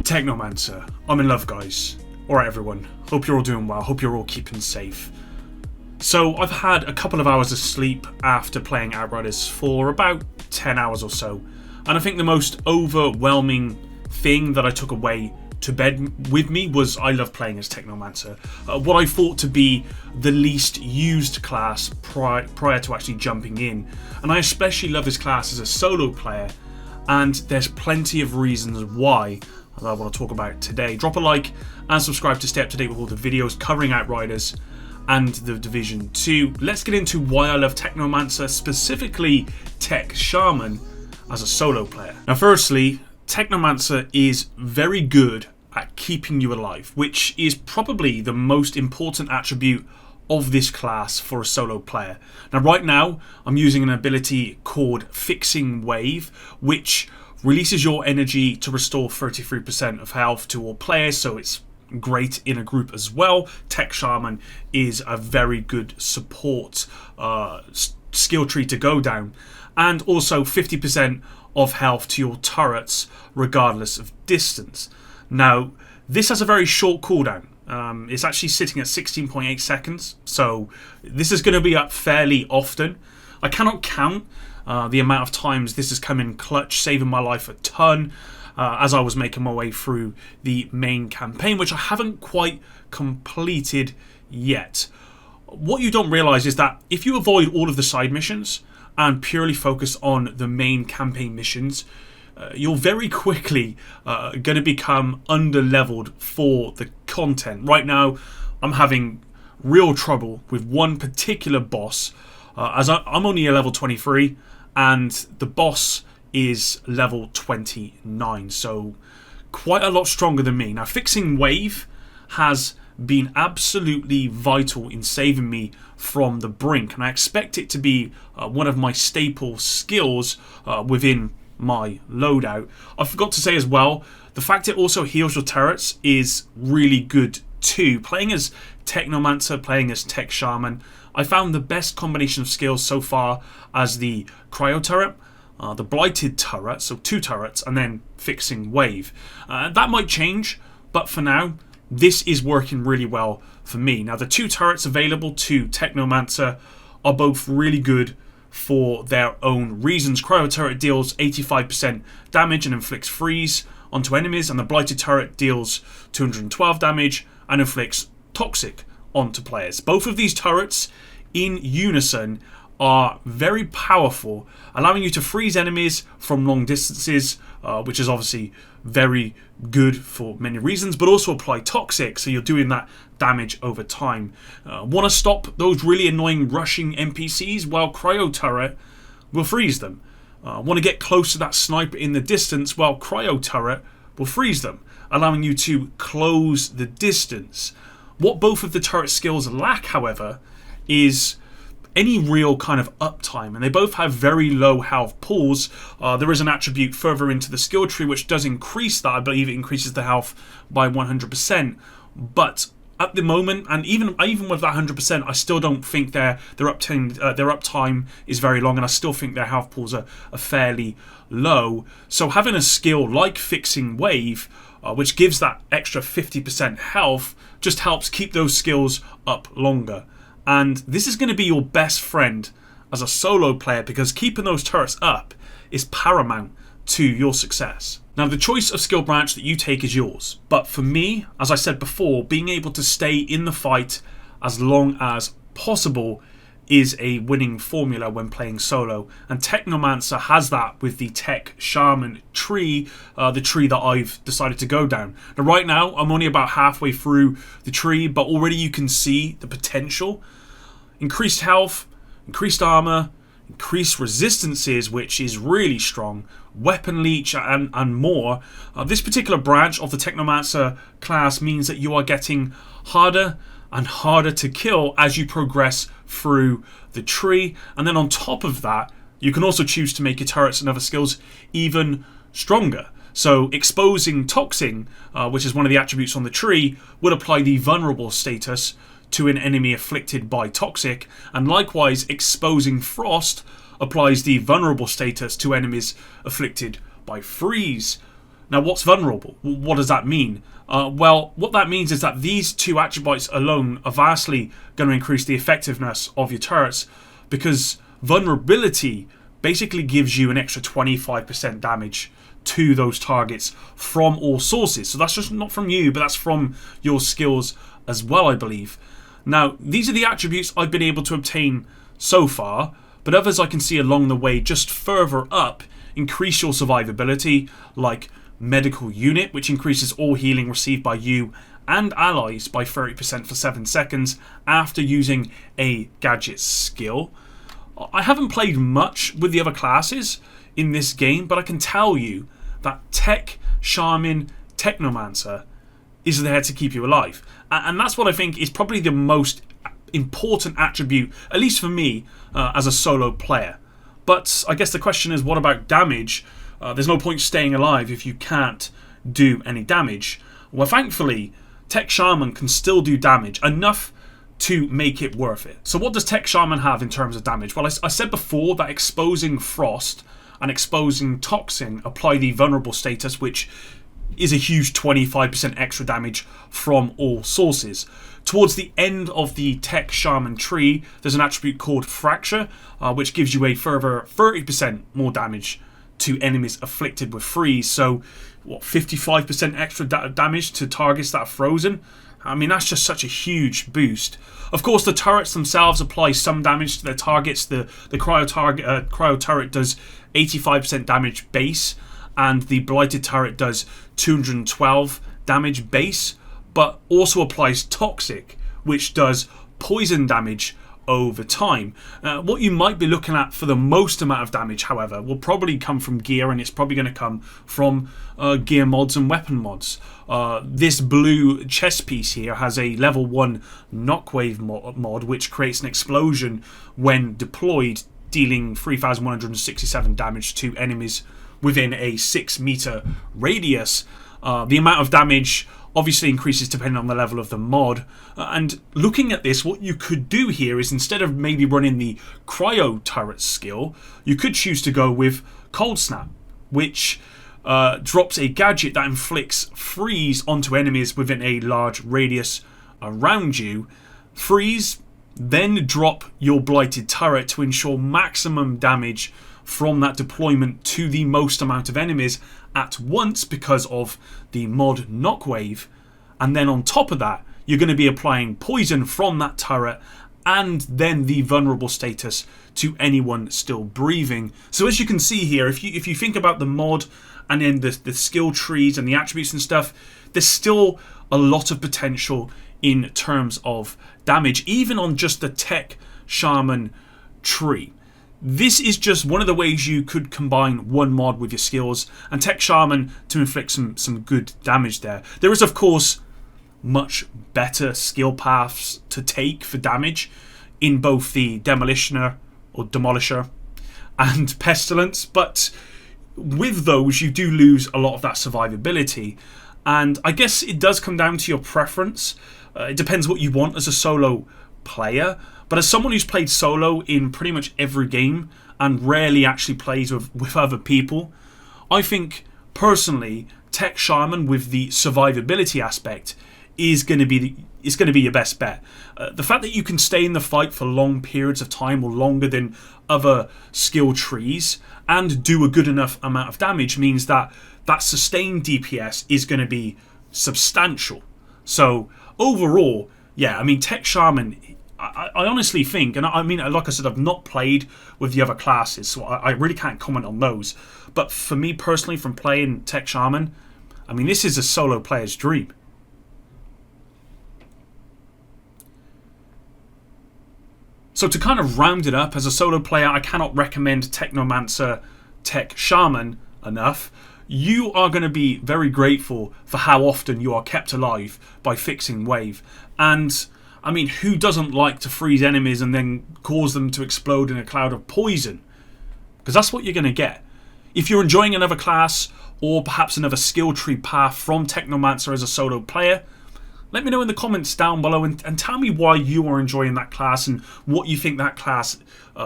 Technomancer. I'm in love, guys. Alright everyone, hope you're all doing well, hope you're all keeping safe. So I've had a couple of hours of sleep after playing Outriders for about 10 hours or so, and I think the most overwhelming thing that I took away to bed with me was I love playing as Technomancer. What I thought to be the least used class prior to actually jumping in, and I especially love this class as a solo player, and there's plenty of reasons why that I want to talk about today. Drop a like and subscribe to stay up to date with all the videos covering Outriders and the Division 2. Let's get into why I love Technomancer, specifically Tech Shaman, as a solo player. Now firstly, Technomancer is very good at keeping you alive, which is probably the most important attribute of this class for a solo player. Now right now, I'm using an ability called Fixing Wave, which releases your energy to restore 33% of health to all players, so it's great in a group as well. Tech Shaman is a very good support skill tree to go down, and also 50% of health to your turrets regardless of distance. Now this has a very short cooldown. It's actually sitting at 16.8 seconds, so this is going to be up fairly often. I cannot count the amount of times this has come in clutch, saving my life a ton as I was making my way through the main campaign, which I haven't quite completed yet. What you don't realise is that if you avoid all of the side missions and purely focus on the main campaign missions, you're very quickly going to become under-leveled for the content. Right now, I'm having real trouble with one particular boss, as I'm only a level 23, and the boss is level 29, so quite a lot stronger than me. Now, Fixing Wave has been absolutely vital in saving me from the brink, and I expect it to be one of my staple skills within my loadout. I forgot to say as well, the fact it also heals your turrets is really good too. Playing as Technomancer, playing as Tech Shaman, I found the best combination of skills so far as the Cryo Turret, the Blighted Turret, so 2 turrets, and then Fixing Wave. That might change, but for now, this is working really well for me. Now, the 2 turrets available to Technomancer are both really good for their own reasons. Cryo Turret deals 85% damage and inflicts freeze onto enemies, and the Blighted Turret deals 212 damage and inflicts toxic onto players. Both of these turrets in unison are very powerful, allowing you to freeze enemies from long distances, which is obviously very good for many reasons, but also apply toxic, so you're doing that damage over time. Want to stop those really annoying rushing NPCs? Well, Cryo Turret will freeze them. Want to get close to that sniper in the distance? Well, Cryo Turret will freeze them, allowing you to close the distance. What both of the turret skills lack, however, is any real kind of uptime, and they both have very low health pools. There is an attribute further into the skill tree which does increase that. I believe it increases the health by 100%, but at the moment, and even with that 100%, I still don't think their uptime is very long, and I still think their health pools are fairly low. So having a skill like Fixing Wave, which gives that extra 50% health, just helps keep those skills up longer. And this is going to be your best friend as a solo player, because keeping those turrets up is paramount to your success. Now, the choice of skill branch that you take is yours, but for me, as I said before, being able to stay in the fight as long as possible is a winning formula when playing solo, and Technomancer has that with the Tech Shaman tree, the tree that I've decided to go down. Now right now, I'm only about halfway through the tree, but already you can see the potential. Increased health, increased armor, increased resistances, which is really strong, weapon leech, and more. This particular branch of the Technomancer class means that you are getting harder and harder to kill as you progress through the tree, and then on top of that, you can also choose to make your turrets and other skills even stronger. So exposing toxin, which is one of the attributes on the tree, would apply the vulnerable status to an enemy afflicted by toxic, and likewise exposing frost applies the vulnerable status to enemies afflicted by freeze. Now, what's vulnerable? What does that mean? Well, what that means is that these two attributes alone are vastly going to increase the effectiveness of your turrets, because vulnerability basically gives you an extra 25% damage to those targets from all sources. So that's just not from you, but that's from your skills as well, I believe. Now, these are the attributes I've been able to obtain so far, but others I can see along the way just further up increase your survivability, like Medical Unit, which increases all healing received by you and allies by 30% for 7 seconds after using a gadget skill. I haven't played much with the other classes in this game, but I can tell you that Tech Shaman Technomancer is there to keep you alive. And that's what I think is probably the most important attribute, at least for me, as a solo player. But I guess the question is, what about damage? There's no point staying alive if you can't do any damage. Well, thankfully, Tech Shaman can still do damage, enough to make it worth it. So what does Tech Shaman have in terms of damage? Well, I said before that exposing Frost and exposing Toxin apply the vulnerable status, which is a huge 25% extra damage from all sources. Towards the end of the Tech Shaman tree, there's an attribute called Fracture, which gives you a further 30% more damage to enemies afflicted with freeze. So, what, 55% extra damage to targets that are frozen? I mean, that's just such a huge boost. Of course, the turrets themselves apply some damage to their targets. The cryo turret does 85% damage base, and the blighted turret does 212 damage base, but also applies toxic, which does poison damage over time. What you might be looking at for the most amount of damage, however, will probably come from gear, and it's probably going to come from gear mods and weapon mods. This blue chest piece here has a level 1 knockwave mod, which creates an explosion when deployed, dealing 3,167 damage to enemies within a 6-meter radius. The amount of damage obviously increases depending on the level of the mod. And looking at this, what you could do here is, instead of maybe running the cryo turret skill, you could choose to go with Cold Snap, which drops a gadget that inflicts freeze onto enemies within a large radius around you. Freeze, then drop your blighted turret to ensure maximum damage from that deployment to the most amount of enemies at once because of the mod Knockwave. And then on top of that, you're going to be applying poison from that turret and then the vulnerable status to anyone still breathing. So as you can see here, if you think about the mod and then the skill trees and the attributes and stuff, there's still a lot of potential in terms of damage, even on just the Tech Shaman tree. This is just one of the ways you could combine one mod with your skills and Tech Shaman to inflict some good damage there. There is, of course, much better skill paths to take for damage in both the Demolisher and Pestilence, but with those you do lose a lot of that survivability, and I guess it does come down to your preference. It depends what you want as a solo player. But as someone who's played solo in pretty much every game and rarely actually plays with other people, I think personally Tech Shaman with the survivability aspect is going to be your best bet. The fact that you can stay in the fight for long periods of time or longer than other skill trees and do a good enough amount of damage means that that sustained DPS is going to be substantial. So overall, yeah, I mean, Tech Shaman, I honestly think, and I mean, like I said, I've not played with the other classes, so I really can't comment on those. But for me personally, from playing Tech Shaman, I mean, this is a solo player's dream. So to kind of round it up, as a solo player, I cannot recommend Technomancer Tech Shaman enough. You are going to be very grateful for how often you are kept alive by fixing wave. And I mean, who doesn't like to freeze enemies and then cause them to explode in a cloud of poison? Because that's what you're going to get. If you're enjoying another class or perhaps another skill tree path from Technomancer as a solo player, Let me know in the comments down below and tell me why you are enjoying that class and what you think that class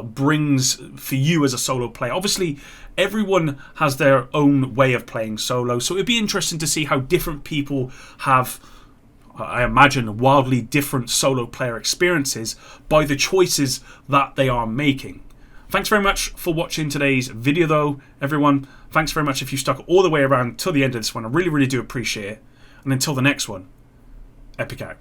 brings for you as a solo player. Obviously, everyone has their own way of playing solo, so it'd be interesting to see how different people have, I imagine, wildly different solo player experiences by the choices that they are making. Thanks very much for watching today's video though, everyone. Thanks very much if you stuck all the way around till the end of this one. I really, really do appreciate it. And until the next one, Epic out.